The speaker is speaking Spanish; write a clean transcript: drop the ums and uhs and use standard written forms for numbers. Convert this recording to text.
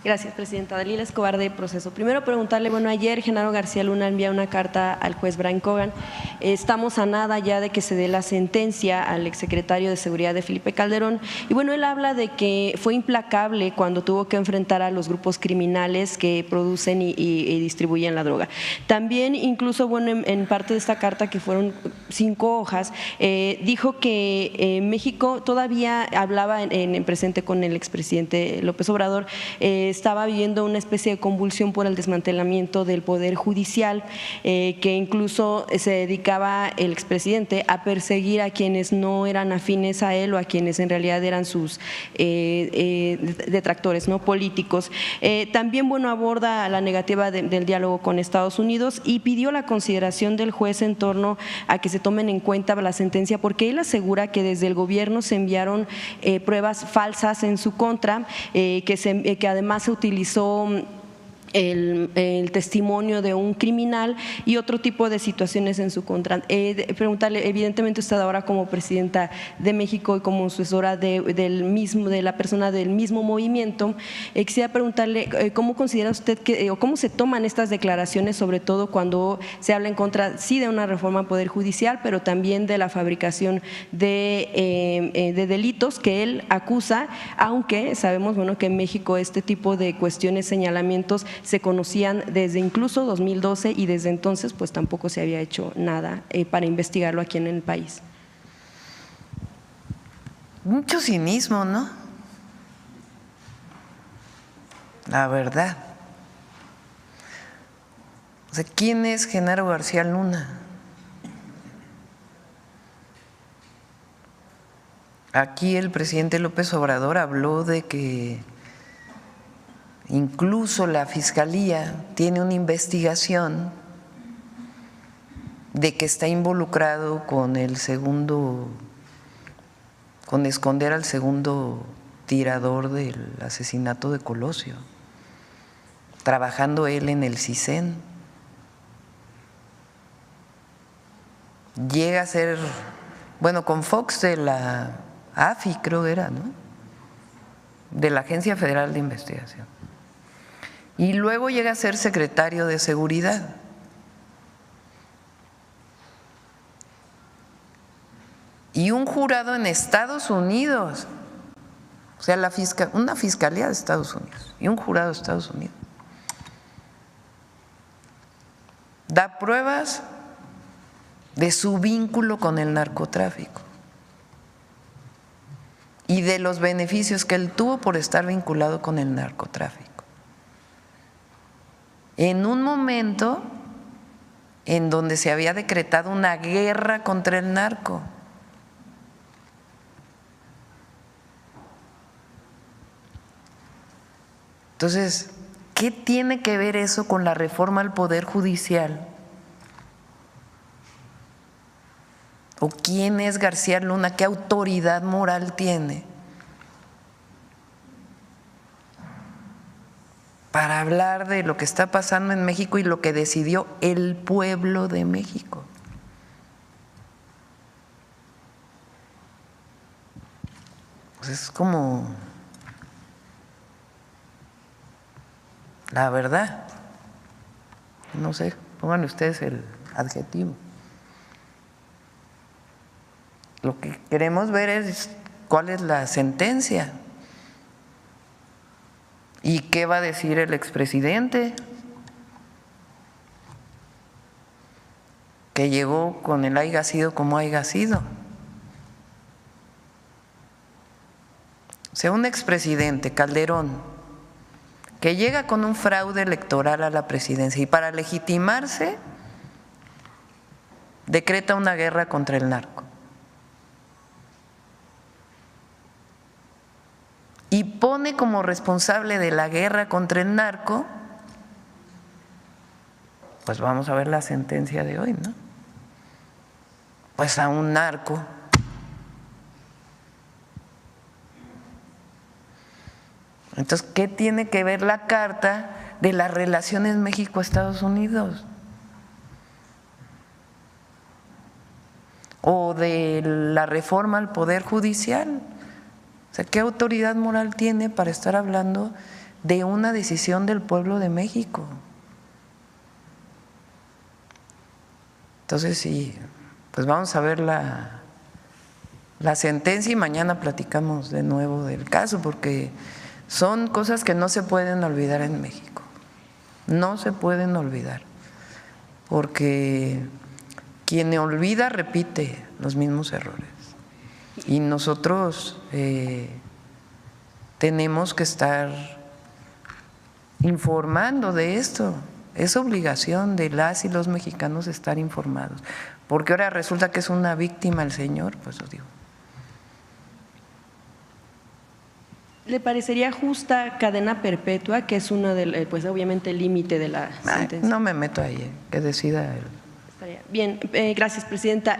Gracias, presidenta. Dalila Escobar, de Proceso. Primero preguntarle, bueno, ayer Genaro García Luna envía una carta al juez Brian Cogan. Estamos a nada ya de que se dé la sentencia al exsecretario de Seguridad de Felipe Calderón. Y bueno, él habla de que fue implacable cuando tuvo que enfrentar a los grupos criminales que producen y distribuyen la droga. También, incluso, bueno, en parte de esta carta, que fueron 5 hojas, dijo que México todavía hablaba en presente con el expresidente López Obrador, estaba viviendo una especie de convulsión por el desmantelamiento del Poder Judicial, que incluso se dedicaba el expresidente a perseguir a quienes no eran afines a él o a quienes en realidad eran sus detractores, ¿no?, políticos. También, bueno, aborda la negativa del diálogo con Estados Unidos y pidió la consideración del juez en torno a que se tomen en cuenta la sentencia, porque él asegura que desde el gobierno se enviaron pruebas falsas en su contra, que además se utilizó el testimonio de un criminal y otro tipo de situaciones en su contra. Preguntarle, evidentemente usted ahora como presidenta de México y como sucesora de la persona del mismo movimiento, quisiera preguntarle cómo considera usted o cómo se toman estas declaraciones, sobre todo cuando se habla en contra, sí, de una reforma al Poder Judicial, pero también de la fabricación de delitos que él acusa, aunque sabemos, bueno, que en México este tipo de cuestiones, señalamientos, se conocían desde incluso 2012 y desde entonces pues tampoco se había hecho nada para investigarlo aquí en el país. Mucho cinismo, ¿no? La verdad. O sea, ¿quién es Genaro García Luna? Aquí el presidente López Obrador habló de que incluso la Fiscalía tiene una investigación de que está involucrado con con esconder al segundo tirador del asesinato de Colosio, trabajando él en el CISEN. Llega a ser, bueno, con Fox de la AFI, creo era, ¿no?, de la Agencia Federal de Investigación. Y luego llega a ser secretario de Seguridad. Y un jurado en Estados Unidos, o sea, una fiscalía de Estados Unidos y un jurado de Estados Unidos, da pruebas de su vínculo con el narcotráfico y de los beneficios que él tuvo por estar vinculado con el narcotráfico, en un momento en donde se había decretado una guerra contra el narco. Entonces, ¿qué tiene que ver eso con la reforma al Poder Judicial? ¿O quién es García Luna? ¿Qué autoridad moral tiene para hablar de lo que está pasando en México y lo que decidió el pueblo de México? Pues es como, la verdad, no sé, pónganle ustedes el adjetivo. Lo que queremos ver es cuál es la sentencia y qué va a decir el expresidente, que llegó con el haiga sido como haiga sido. O sea, un expresidente, Calderón, que llega con un fraude electoral a la presidencia y para legitimarse decreta una guerra contra el narco. Y pone como responsable de la guerra contra el narco, pues vamos a ver la sentencia de hoy, ¿no? Pues a un narco. Entonces, ¿qué tiene que ver la carta de las relaciones México-Estados Unidos? O de la reforma al Poder Judicial. O sea, ¿qué autoridad moral tiene para estar hablando de una decisión del pueblo de México. Entonces, sí, pues vamos a ver la sentencia y mañana platicamos de nuevo del caso, porque son cosas que no se pueden olvidar en México, no se pueden olvidar, porque quien olvida repite los mismos errores y nosotros tenemos que estar informando de esto. Es obligación de las y los mexicanos estar informados, porque ahora resulta que es una víctima el señor, pues lo digo. ¿Le parecería justa cadena perpetua, que es uno de, pues obviamente el límite de la sentencia? No me meto ahí, que decida él. Estaría bien, gracias, presidenta.